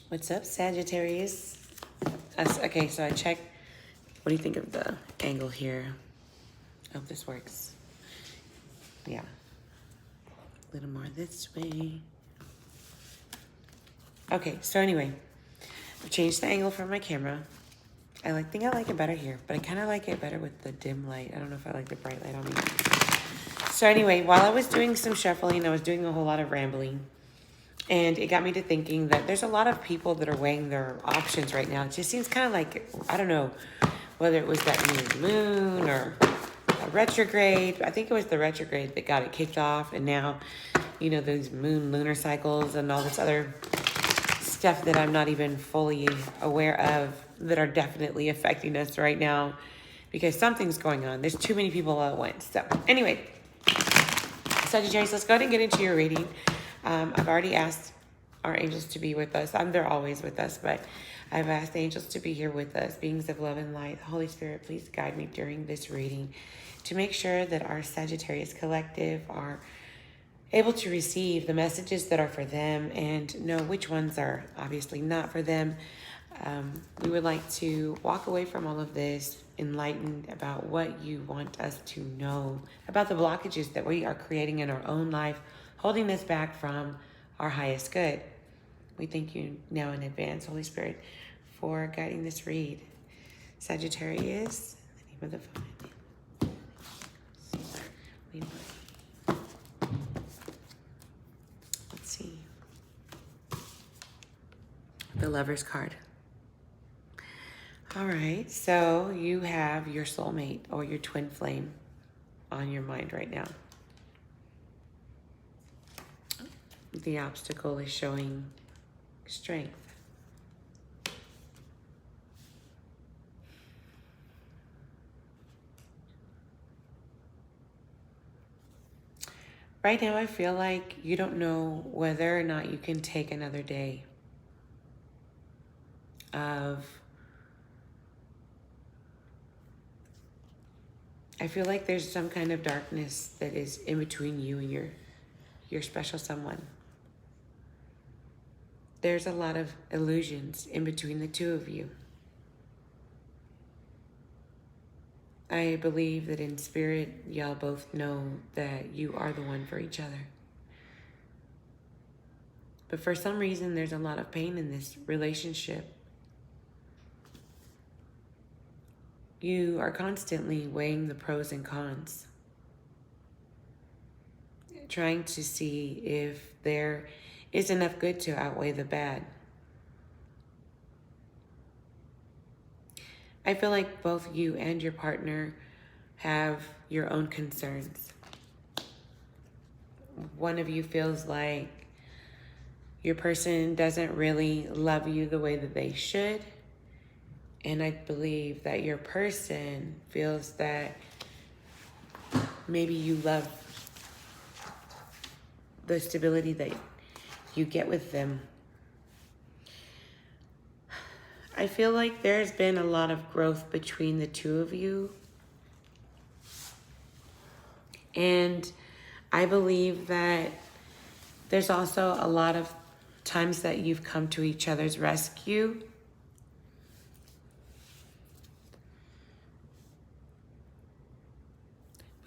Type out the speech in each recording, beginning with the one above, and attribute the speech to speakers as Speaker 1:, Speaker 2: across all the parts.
Speaker 1: What's up, Sagittarius? Okay, so I checked. What do you think of the angle here? I hope this works. Yeah. A little more this way. Okay, so anyway, I've changed the angle for my camera. think I like it better here, but I kind of like it better with the dim light. I don't know if I like the bright light on me. So anyway, while I was doing some shuffling, I was doing a whole lot of rambling. And it got me to thinking that there's a lot of people that are weighing their options right now. It just seems kind of like, I don't know, whether it was that new moon or a retrograde. I think it was the retrograde that got it kicked off. And now, those lunar cycles and all this other stuff that I'm not even fully aware of that are definitely affecting us right now because something's going on. There's too many people all at once. So anyway, Sagittarius, let's go ahead and get into your reading. I've already asked our angels to be with us. They're always with us, but I've asked the angels to be here with us, beings of love and light. Holy Spirit, please guide me during this reading to make sure that our Sagittarius collective are able to receive the messages that are for them and know which ones are obviously not for them. We would like to walk away from all of this enlightened about what you want us to know about the blockages that we are creating in our own life, holding us back from our highest good. We thank you now in advance, Holy Spirit, for guiding this read. Sagittarius, the name of the file. Let's see. The Lover's card. All right, so you have your soulmate or your twin flame on your mind right now. The obstacle is showing strength. Right now, I feel like you don't know whether or not you can take another day of... I feel like there's some kind of darkness that is in between you and your special someone. There's a lot of illusions in between the two of you. I believe that in spirit, y'all both know that you are the one for each other. But for some reason, there's a lot of pain in this relationship. You are constantly weighing the pros and cons, trying to see if there is enough good to outweigh the bad. I feel like both you and your partner have your own concerns. One of you feels like your person doesn't really love you the way that they should. And I believe that your person feels that maybe you love the stability that you get with them. I feel like there's been a lot of growth between the two of you. And I believe that there's also a lot of times that you've come to each other's rescue.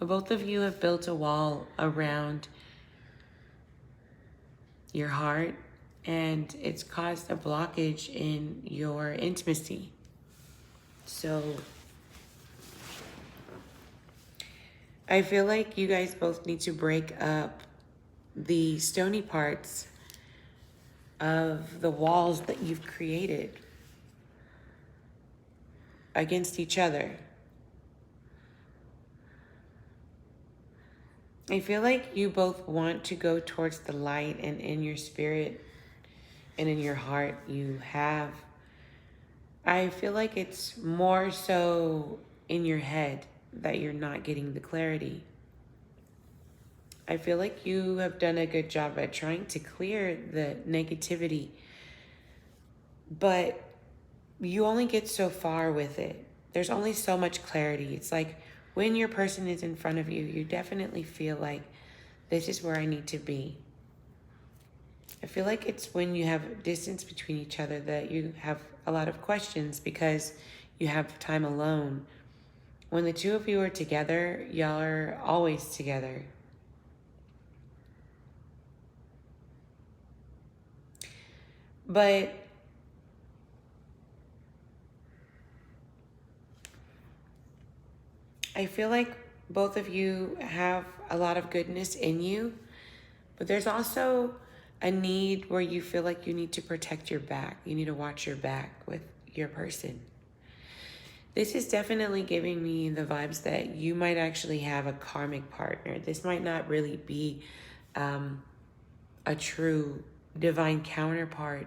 Speaker 1: But both of you have built a wall around your heart, and it's caused a blockage in your intimacy. So I feel like you guys both need to break up the stony parts of the walls that you've created against each other. I feel like you both want to go towards the light, and in your spirit and in your heart you have. I feel like it's more so in your head that you're not getting the clarity. I feel like you have done a good job at trying to clear the negativity, but you only get so far with it. There's only so much clarity. It's like when your person is in front of you, you definitely feel like this is where I need to be. I feel like it's when you have distance between each other that you have a lot of questions because you have time alone. When the two of you are together, y'all are always together. But I feel like both of you have a lot of goodness in you, but there's also a need where you feel like you need to protect your back. You need to watch your back with your person. This is definitely giving me the vibes that you might actually have a karmic partner. This might not really be a true divine counterpart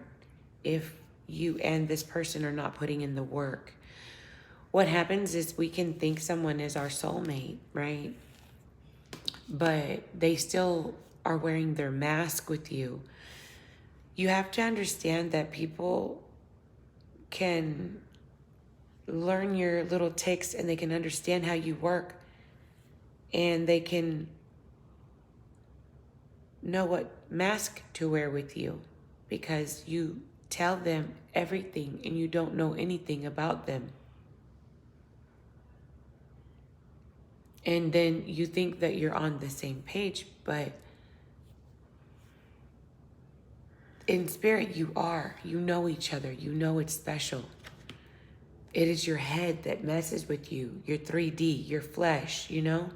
Speaker 1: if you and this person are not putting in the work. What happens is we can think someone is our soulmate, right? But they still are wearing their mask with you. You have to understand that people can learn your little tics and they can understand how you work and they can know what mask to wear with you because you tell them everything and you don't know anything about them. And then you think that you're on the same page, but in spirit you are. You know each other. You know it's special. It is your head that messes with you, your 3D, your flesh, you know?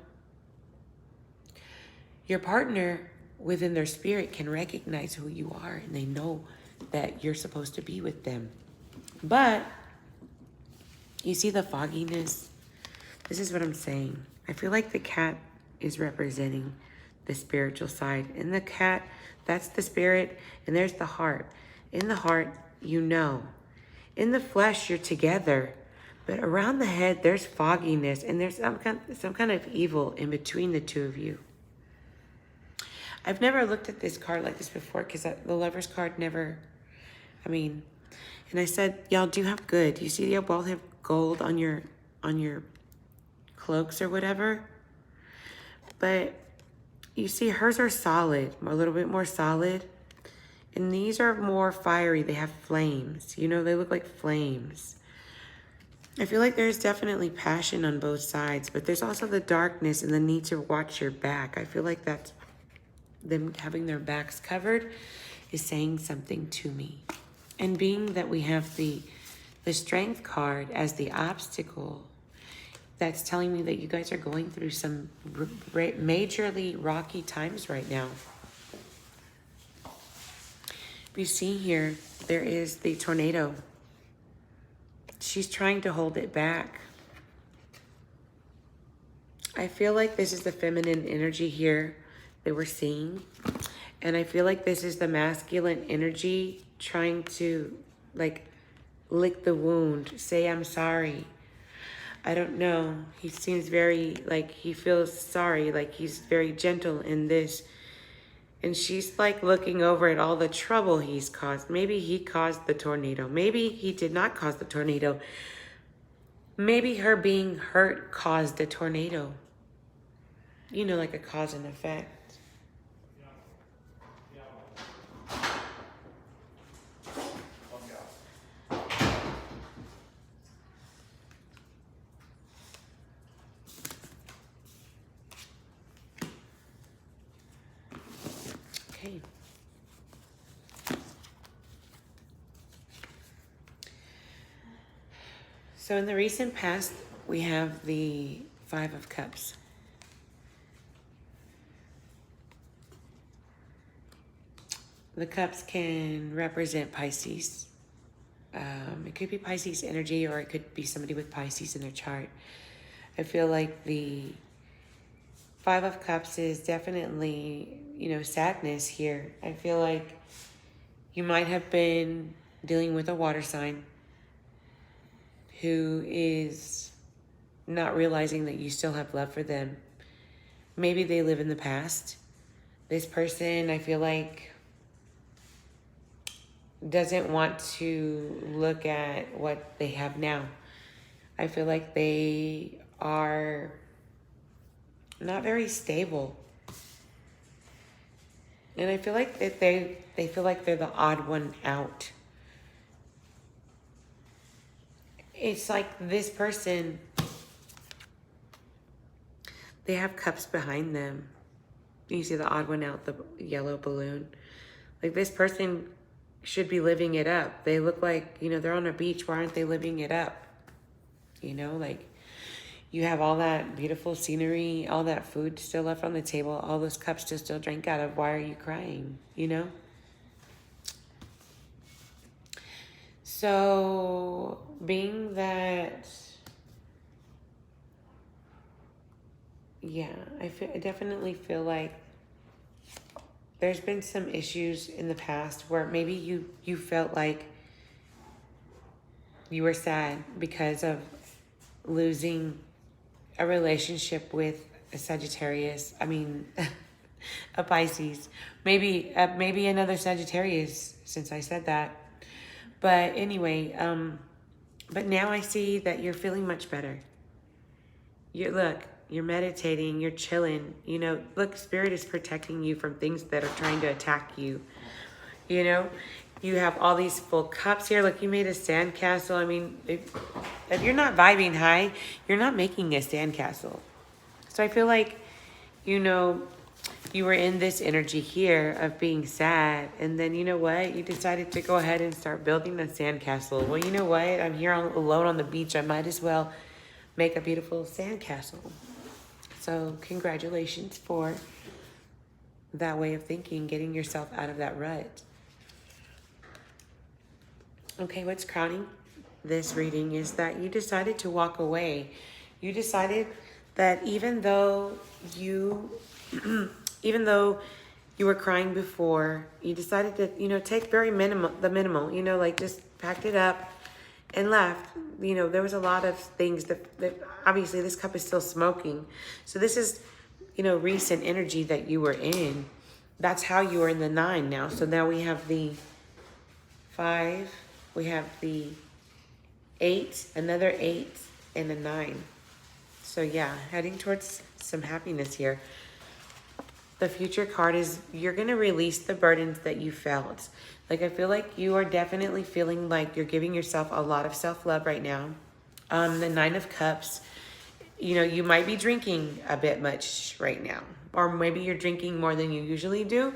Speaker 1: Your partner within their spirit can recognize who you are and they know that you're supposed to be with them. But you see the fogginess? This is what I'm saying. I feel like the cat is representing the spiritual side. And the cat, that's the spirit, and there's the heart. In the heart, you know. In the flesh, you're together. But around the head, there's fogginess, and there's some kind of evil in between the two of you. I've never looked at this card like this before because the Lover's card never, and I said, y'all do have good. You see, y'all both have gold on your cloaks or whatever. But you see, hers are solid, a little bit more solid. And these are more fiery. They have flames. You know, they look like flames. I feel like there's definitely passion on both sides, but there's also the darkness and the need to watch your back. I feel like that's them having their backs covered is saying something to me. And being that we have the strength card as the obstacle, that's telling me that you guys are going through some majorly rocky times right now. You see here, there is the tornado. She's trying to hold it back. I feel like this is the feminine energy here that we're seeing. And I feel like this is the masculine energy trying to like lick the wound, say I'm sorry. I don't know. He seems very like he feels sorry, like he's very gentle in this. And she's like looking over at all the trouble he's caused. Maybe he caused the tornado. Maybe he did not cause the tornado. Maybe her being hurt caused a tornado. You know, like a cause and effect. Okay. So in the recent past, we have the Five of Cups. The cups can represent Pisces. It could be Pisces energy, or it could be somebody with Pisces in their chart. I feel like the Five of Cups is definitely, sadness here. I feel like you might have been dealing with a water sign who is not realizing that you still have love for them. Maybe they live in the past. This person, I feel like, doesn't want to look at what they have now. I feel like they are not very stable. And I feel like that they feel like they're the odd one out. It's like this person, they have cups behind them. You see the odd one out, the yellow balloon. Like this person should be living it up. They look like, they're on a beach. Why aren't they living it up? Like you have all that beautiful scenery, all that food still left on the table, all those cups to still drink out of. Why are you crying? So being that, I definitely feel like there's been some issues in the past where maybe you felt like you were sad because of losing a relationship with a Sagittarius. A Pisces. Maybe another Sagittarius, since I said that. But anyway, but now I see that you're feeling much better. You're meditating, you're chilling. Look, Spirit is protecting you from things that are trying to attack you. You have all these full cups here. Look, you made a sandcastle. If you're not vibing high, you're not making a sandcastle. So I feel like, you were in this energy here of being sad. And then, you know what? You decided to go ahead and start building a sandcastle. Well, you know what? I'm here alone on the beach. I might as well make a beautiful sandcastle. So congratulations for that way of thinking, getting yourself out of that rut. Okay, what's crowning this reading is that you decided to walk away. You decided that even though you were crying before, you decided to, take the minimal, like just packed it up and left. There was a lot of things that obviously this cup is still smoking. So this is, recent energy that you were in. That's how you were in the 9 now. So now we have the 5, we have the 8, another 8, and a 9. So yeah, heading towards some happiness here. The future card is you're going to release the burdens that you felt. Like, I feel like you are definitely feeling like you're giving yourself a lot of self-love right now. The 9 of Cups, you might be drinking a bit much right now. Or maybe you're drinking more than you usually do.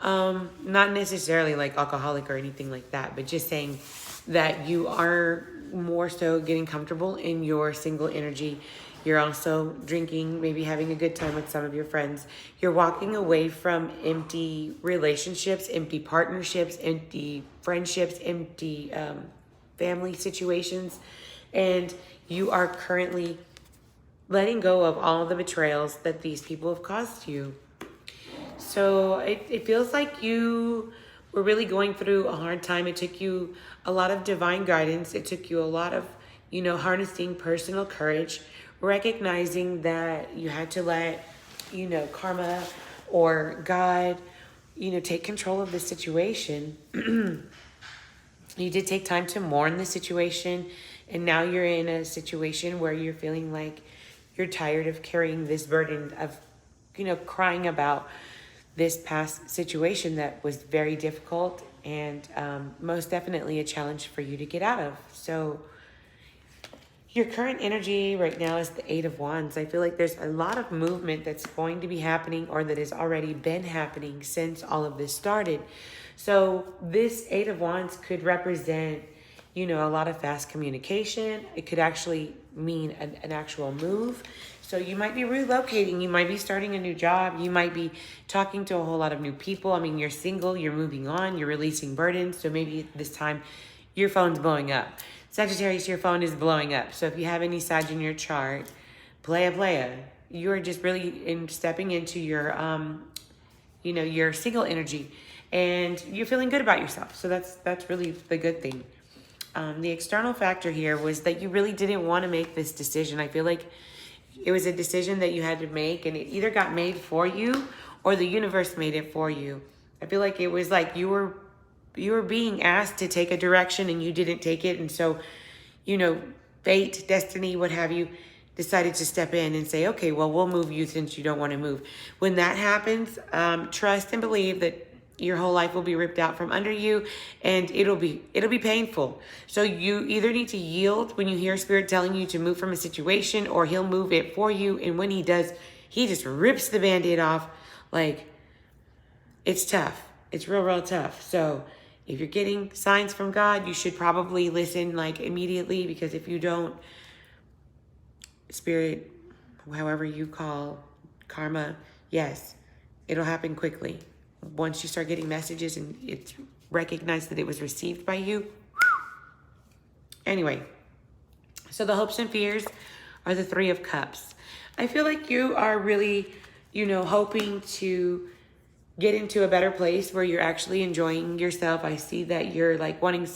Speaker 1: Not necessarily like alcoholic or anything like that, but just saying that you are more so getting comfortable in your single energy. You're also drinking, maybe having a good time with some of your friends. You're walking away from empty relationships, empty partnerships, empty friendships, empty family situations. And you are currently letting go of all the betrayals that these people have caused you. So it feels like you were really going through a hard time. It took you a lot of divine guidance. It took you a lot of, harnessing personal courage, recognizing that you had to let, karma or God, take control of the situation. You did take time to mourn the situation. And now you're in a situation where you're feeling like you're tired of carrying this burden of, crying about this past situation that was very difficult and most definitely a challenge for you to get out of. So your current energy right now is the 8 of Wands. I feel like there's a lot of movement that's going to be happening or that has already been happening since all of this started. So this 8 of Wands could represent, a lot of fast communication. It could actually mean an actual move. So you might be relocating. You might be starting a new job. You might be talking to a whole lot of new people. You're single. You're moving on. You're releasing burdens. So maybe this time your phone's blowing up. Sagittarius, your phone is blowing up. So if you have any Sag in your chart, playa. You're just really stepping into your, your single energy. And you're feeling good about yourself. So that's really the good thing. The external factor here was that you really didn't want to make this decision. I feel like it was a decision that you had to make, and it either got made for you or the universe made it for you. I feel like it was like you were being asked to take a direction and you didn't take it. And so, fate, destiny, what have you, decided to step in and say, okay, well, we'll move you since you don't want to move. When that happens, trust and believe that your whole life will be ripped out from under you, and it'll be painful. So you either need to yield when you hear Spirit telling you to move from a situation, or he'll move it for you. And when he does, he just rips the Band-Aid off. Like, it's tough. It's real tough. So if you're getting signs from God, you should probably listen like immediately, because if you don't, Spirit, however you call karma, yes, it'll happen quickly. Once you start getting messages and it's recognized that it was received by you. Anyway, so the hopes and fears are the Three of Cups. I feel like you are really, hoping to get into a better place where you're actually enjoying yourself. I see that you're like wanting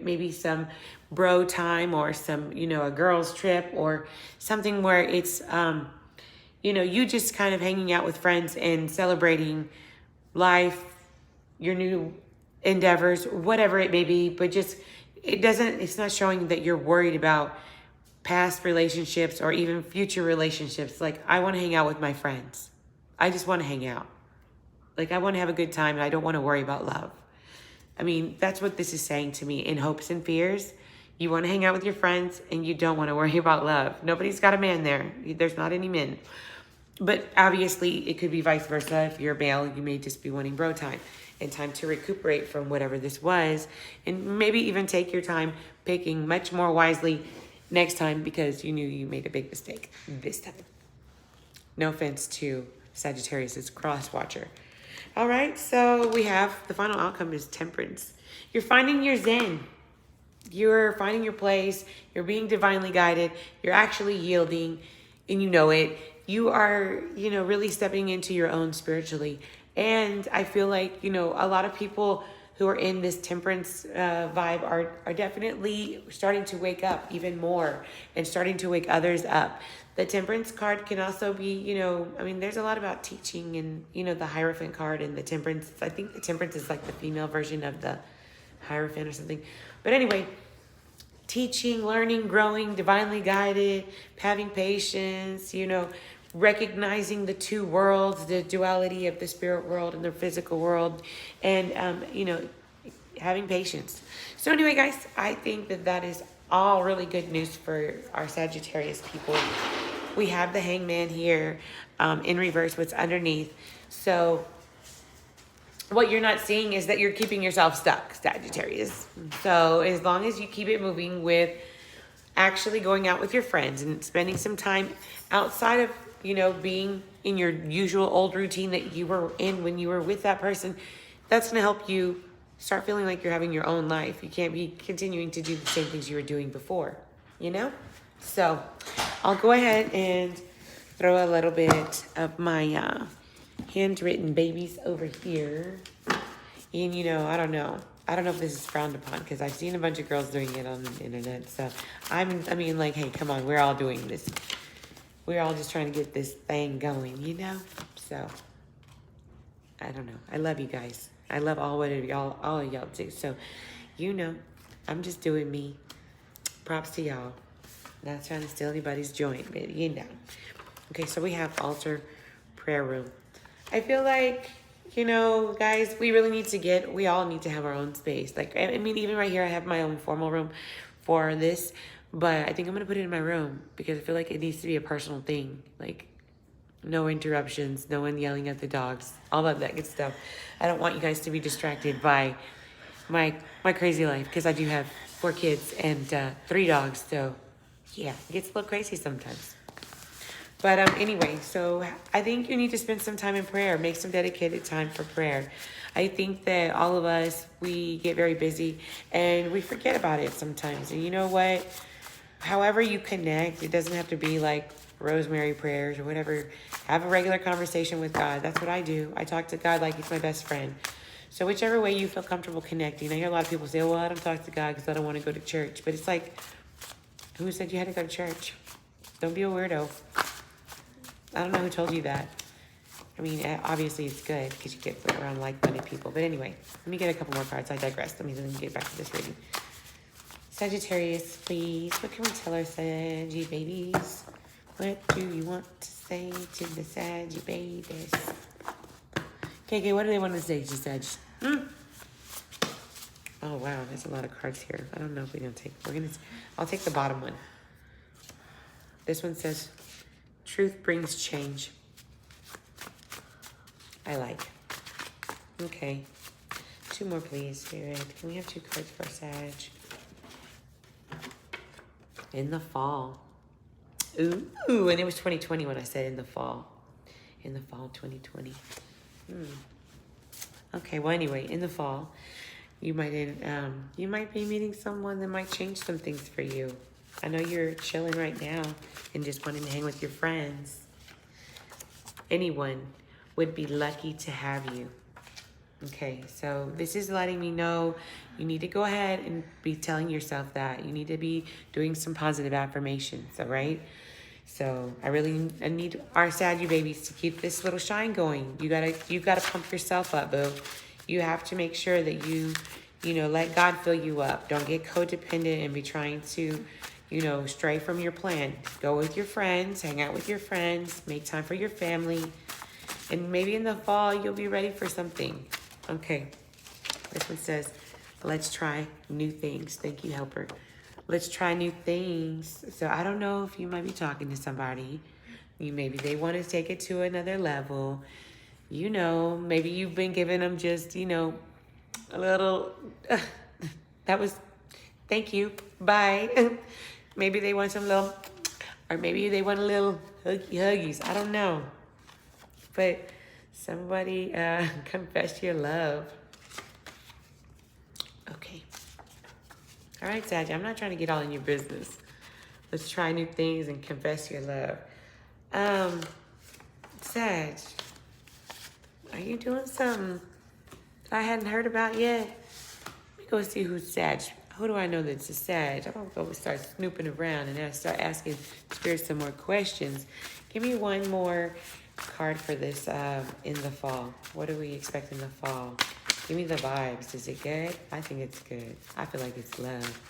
Speaker 1: maybe some bro time, or some, a girls trip, or something where it's, you just kind of hanging out with friends and celebrating life, your new endeavors, whatever it may be. But just, it's not showing that you're worried about past relationships or even future relationships. Like, I want to hang out with my friends. I just want to hang out. Like, I want to have a good time, and I don't want to worry about love. I mean, that's what this is saying to me. In hopes and fears, you want to hang out with your friends, and you don't want to worry about love. Nobody's got a man there. There's not any men. But obviously, it could be vice versa. If you're a male, you may just be wanting bro time and time to recuperate from whatever this was. And maybe even take your time picking much more wisely next time, because you knew you made a big mistake this time. No offense to Sagittarius's cross watcher. All right, so we have the final outcome is Temperance. You're finding your zen. You're finding your place. You're being divinely guided. You're actually yielding, and you know it. You are, really stepping into your own spiritually. And I feel like, a lot of people who are in this temperance vibe are definitely starting to wake up even more, and starting to wake others up. The Temperance card can also be, there's a lot about teaching, and, the Hierophant card and the Temperance. I think the Temperance is like the female version of the Hierophant or something. But anyway, teaching, learning, growing, divinely guided, having patience, recognizing the two worlds, the duality of the spirit world and the physical world, and, having patience. So anyway, guys, I think that is all really good news for our Sagittarius people. We have the Hangman here in reverse, what's underneath. So what you're not seeing is that you're keeping yourself stuck, Sagittarius. So as long as you keep it moving with actually going out with your friends and spending some time outside of, being in your usual old routine that you were in when you were with that person, that's going to help you start feeling like you're having your own life. You can't be continuing to do the same things you were doing before, So I'll go ahead and throw a little bit of my handwritten babies over here. And, I don't know. I don't know if this is frowned upon, because I've seen a bunch of girls doing it on the internet. So, hey, come on. We're all doing this. We're all just trying to get this thing going, So, I don't know. I love you guys. I love all of y'all do. So, I'm just doing me. Props to y'all. Not trying to steal anybody's joint, but Okay, so we have altar, prayer room. I feel like, guys, we all need to have our own space. Like, even right here, I have my own formal room for this, but I think I'm going to put it in my room, because I feel like it needs to be a personal thing. Like, no interruptions, no one yelling at the dogs, all of that good stuff. I don't want you guys to be distracted by my crazy life, because I do have 4 kids and 3 dogs. So, yeah, it gets a little crazy sometimes. But anyway, so I think you need to spend some time in prayer. Make some dedicated time for prayer. I think that all of us, we get very busy and we forget about it sometimes. And you know what? However you connect, it doesn't have to be like rosemary prayers or whatever. Have a regular conversation with God. That's what I do. I talk to God like he's my best friend. So whichever way you feel comfortable connecting. I hear a lot of people say, well, I don't talk to God because I don't want to go to church. But it's like, who said you had to go to church? Don't be a weirdo. I don't know who told you that. Obviously it's good because you get around like-minded people. But anyway, let me get a couple more cards. I digress. Let me get back to this reading. Sagittarius, please. What can we tell our Saggy babies? What do you want to say to the Sag babies? KK, what do they want to say to Sag? Oh wow, there's a lot of cards here. I don't know if we're gonna take. I'll take the bottom one. This one says, "Truth brings change." I like. Okay, 2 more, please, Spirit. Can we have 2 cards for Sag? In the fall. Ooh, and it was 2020 when I said in the fall. In the fall 2020. Okay, well anyway, in the fall, you might be meeting someone that might change some things for you. I know you're chilling right now and just wanting to hang with your friends. Anyone would be lucky to have you. Okay, so this is letting me know you need to go ahead and be telling yourself that. You need to be doing some positive affirmations, all right? So I need our Sag babies to keep this little shine going. You gotta pump yourself up, boo. You have to make sure that you let God fill you up. Don't get codependent and be trying to, stray from your plan. Go with your friends, hang out with your friends, make time for your family. And maybe in the fall, you'll be ready for something. Okay, this one says, let's try new things. Thank you, helper. Let's try new things. So I don't know if you might be talking to somebody. Maybe they want to take it to another level. Maybe you've been giving them just, a little, thank you, bye. Maybe they want some little, or maybe they want a little huggies. I don't know. But somebody confess your love. Okay. All right, Sag, I'm not trying to get all in your business. Let's try new things and confess your love. Sag, are you doing something I hadn't heard about yet? Let me go see who's Sag. Who do I know that's a Sag? I'm going to start snooping around and then I start asking spirits some more questions. Give me one more card for this in the fall. What do we expect in the fall? Give me the vibes. Is it good? I think it's good. I feel like it's love.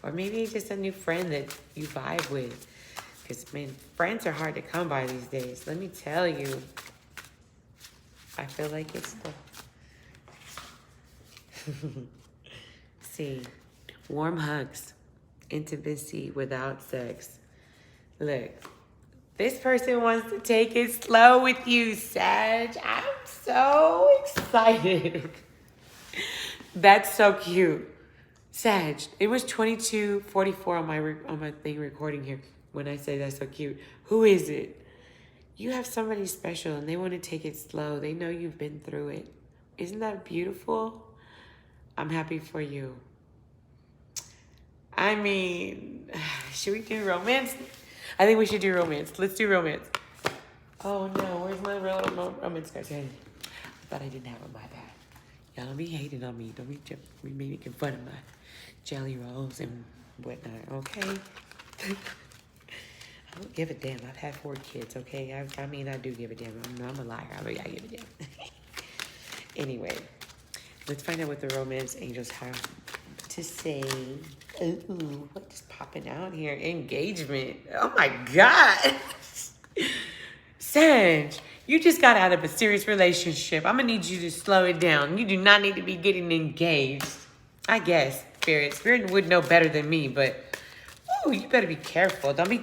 Speaker 1: Or maybe just a new friend that you vibe with. Because, man, friends are hard to come by these days. Let me tell you. I feel like it's the... See. Warm hugs. Intimacy without sex. Look. This person wants to take it slow with you, Sag. I'm so excited. That's so cute. Sag, it was 22:44 on my thing recording here when I say that's so cute. Who is it? You have somebody special and they want to take it slow. They know you've been through it. Isn't that beautiful? I'm happy for you. I mean, should we do romance? I think we should do romance. Let's do romance. Oh no, where's my romance cards? I thought I didn't have them. My bad. Y'all don't be hating on me. Don't be making fun of my jelly rolls and whatnot, okay? I don't give a damn. I've had 4 kids, okay? I mean, I do give a damn. I'm a liar. I give a damn. Anyway, let's find out what the romance angels have to say. Ooh, what is popping out here? Engagement. Oh my God. Sag, you just got out of a serious relationship. I'm gonna need you to slow it down. You do not need to be getting engaged. I guess, Spirit would know better than me, but ooh, you better be careful. Don't be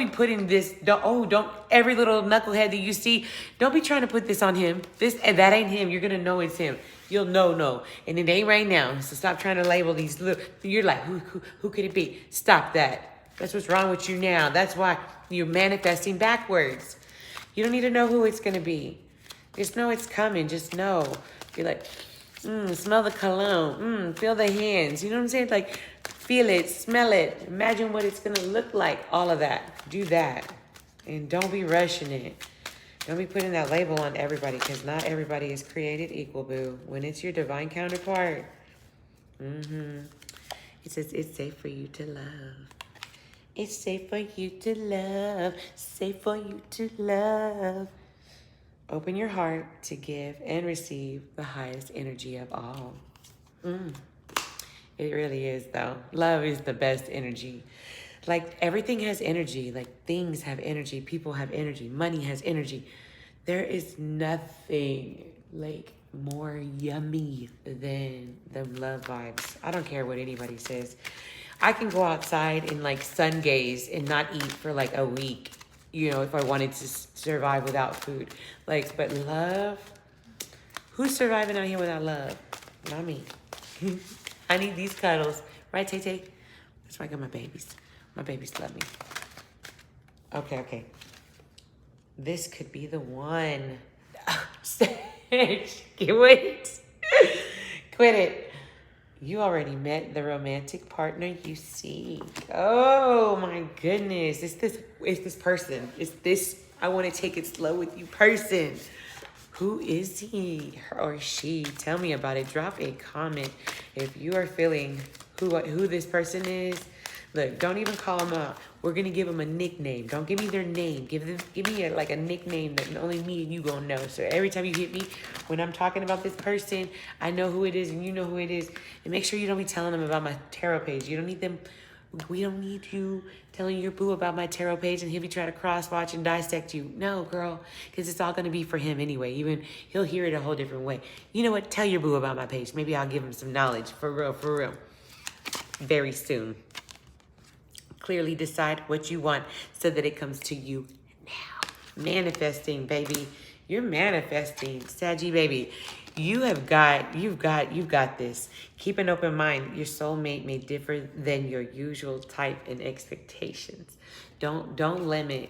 Speaker 1: putting this. Don't every little knucklehead that you see. Don't be trying to put this on him. That ain't him. You're gonna know it's him. You'll know, and it ain't right now. So stop trying to label these little. You're like, who could it be? Stop that. That's what's wrong with you now. That's why you're manifesting backwards. You don't need to know who it's gonna be. Just know it's coming. Just know. You're like, smell the cologne. Feel the hands. You know what I'm saying? Like, feel it, smell it. Imagine what it's gonna look like. All of that. Do that, and don't be rushing it. Don't be putting that label on everybody, because not everybody is created equal, boo. When it's your divine counterpart, it says it's safe for you to love. It's safe for you to love. Safe for you to love. Open your heart to give and receive the highest energy of all. It really is, though. Love is the best energy. Like everything has energy. Like things have energy. People have energy. Money has energy. There is nothing like more yummy than the love vibes. I don't care what anybody says. I can go outside and like sun gaze and not eat for like a week, you know, if I wanted to survive without food. Like, but love, who's surviving out here without love? Not me. I need these cuddles. Right, Tay Tay? That's why I got my babies. My babies love me. Okay. This could be the one. Sage, wait. Quit it. You already met the romantic partner you seek. Oh my goodness. It's this person. It's this I want to take it slow with you person. Who is he or she? Tell me about it. Drop a comment if you are feeling who this person is. Look, don't even call them out. We're gonna give them a nickname. Don't give me their name. Give me a nickname that only me and you gonna know. So every time you hit me, when I'm talking about this person, I know who it is and you know who it is. And make sure you don't be telling them about my tarot page. You don't need them. We don't need you telling your boo about my tarot page and he'll be trying to cross-watch and dissect you. No, girl, because it's all going to be for him anyway. Even he'll hear it a whole different way. You know what? Tell your boo about my page. Maybe I'll give him some knowledge. For real. Very soon. Clearly decide what you want so that it comes to you now. Manifesting, baby. You're manifesting. Saggy, baby. You've got this. Keep an open mind. Your soulmate may differ than your usual type and expectations. Don't limit.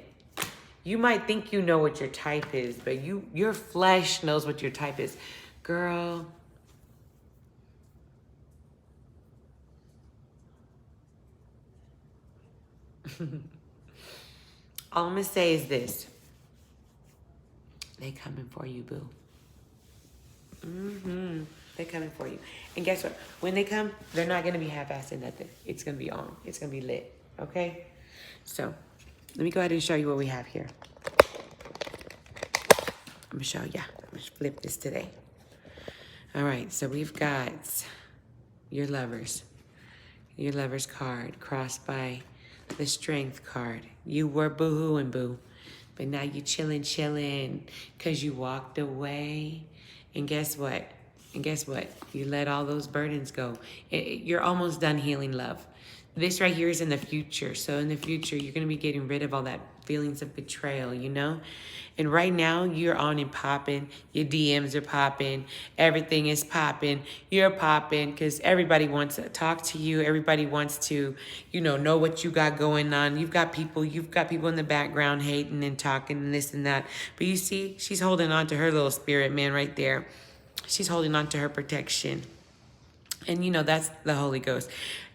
Speaker 1: You might think you know what your type is, but your flesh knows what your type is. Girl. All I'm gonna say is this. They coming for you, boo. They're coming for you. And guess what? When they come, they're not going to be half-assed and nothing. It's going to be on. It's going to be lit. Okay? So, let me go ahead and show you what we have here. I'm going to show you. I'm going to flip this today. All right. So, we've got your lovers. Your lover's card crossed by the strength card. You were boo-hooing, boo. But now you're chilling because you walked away. And guess what? You let all those burdens go. You're almost done healing love. This right here is in the future. So in the future, you're going to be getting rid of all that feelings of betrayal, you know? And right now, you're on and popping. Your DMs are popping. Everything is popping. You're popping because everybody wants to talk to you. Everybody wants to, know what you got going on. You've got people in the background hating and talking and this and that. But you see, she's holding on to her little spirit man right there. She's holding on to her protection. And, that's the Holy Ghost.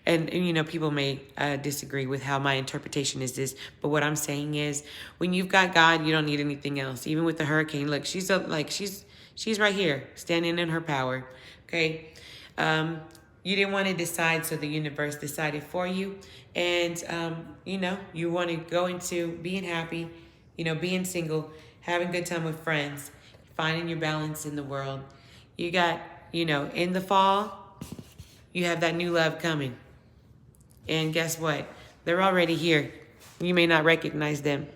Speaker 1: And people may disagree with how my interpretation is this. But what I'm saying is, when you've got God, you don't need anything else. Even with the hurricane, look, she's right here, standing in her power. Okay? You didn't want to decide, so the universe decided for you. And, you want to go into being happy, being single, having a good time with friends, finding your balance in the world. You got, in the fall, you have that new love coming. And guess what? They're already here. You may not recognize them.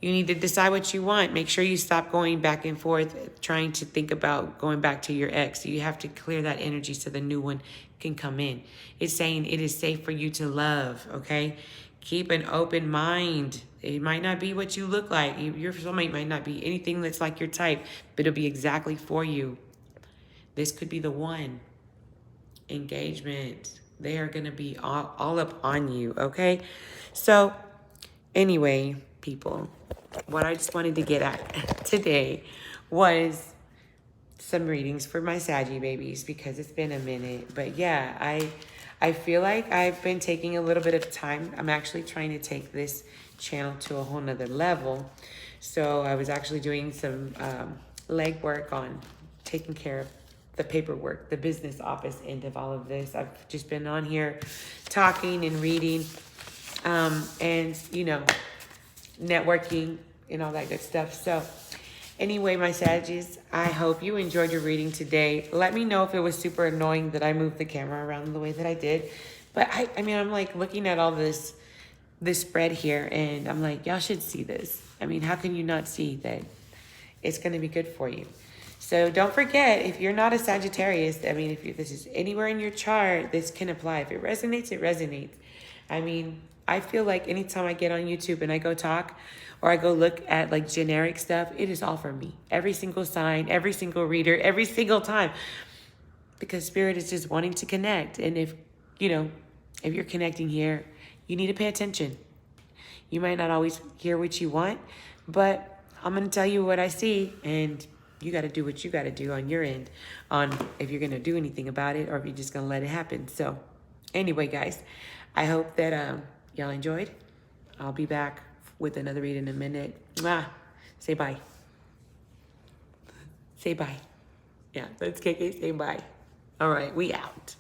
Speaker 1: You need to decide what you want. Make sure you stop going back and forth, trying to think about going back to your ex. You have to clear that energy so the new one can come in. It's saying it is safe for you to love, okay? Keep an open mind. It might not be what you look like. Your soulmate might not be anything that's like your type, but it'll be exactly for you. This could be the one. Engagement. They are going to be all up on you, okay? So, anyway, people, what I just wanted to get at today was some readings for my Saggy babies because it's been a minute. But yeah, I feel like I've been taking a little bit of time. I'm actually trying to take this channel to a whole nother level. So I was actually doing some legwork on taking care of the paperwork, the business office end of all of this. I've just been on here talking and reading and, networking and all that good stuff. So anyway, my Saggies, I hope you enjoyed your reading today. Let me know if it was super annoying that I moved the camera around the way that I did. But I'm like looking at all this this spread here, and I'm like, y'all should see this. I mean, how can you not see that it's going to be good for you? So don't forget, if you're not a Sagittarius, I mean, if this is anywhere in your chart, this can apply. If it resonates, it resonates. I mean, I feel like anytime I get on YouTube and I go talk or I go look at like generic stuff, it is all for me. Every single sign, every single reader, every single time. Because Spirit is just wanting to connect. And if, you know, if you're connecting here, you need to pay attention. You might not always hear what you want, but I'm going to tell you what I see, and you got to do what you got to do on your end on if you're going to do anything about it or if you're just going to let it happen. So anyway, guys, I hope that y'all enjoyed. I'll be back with another read in a minute. Mwah. Say bye. Say bye. Yeah, let's KK say bye. All right, we out.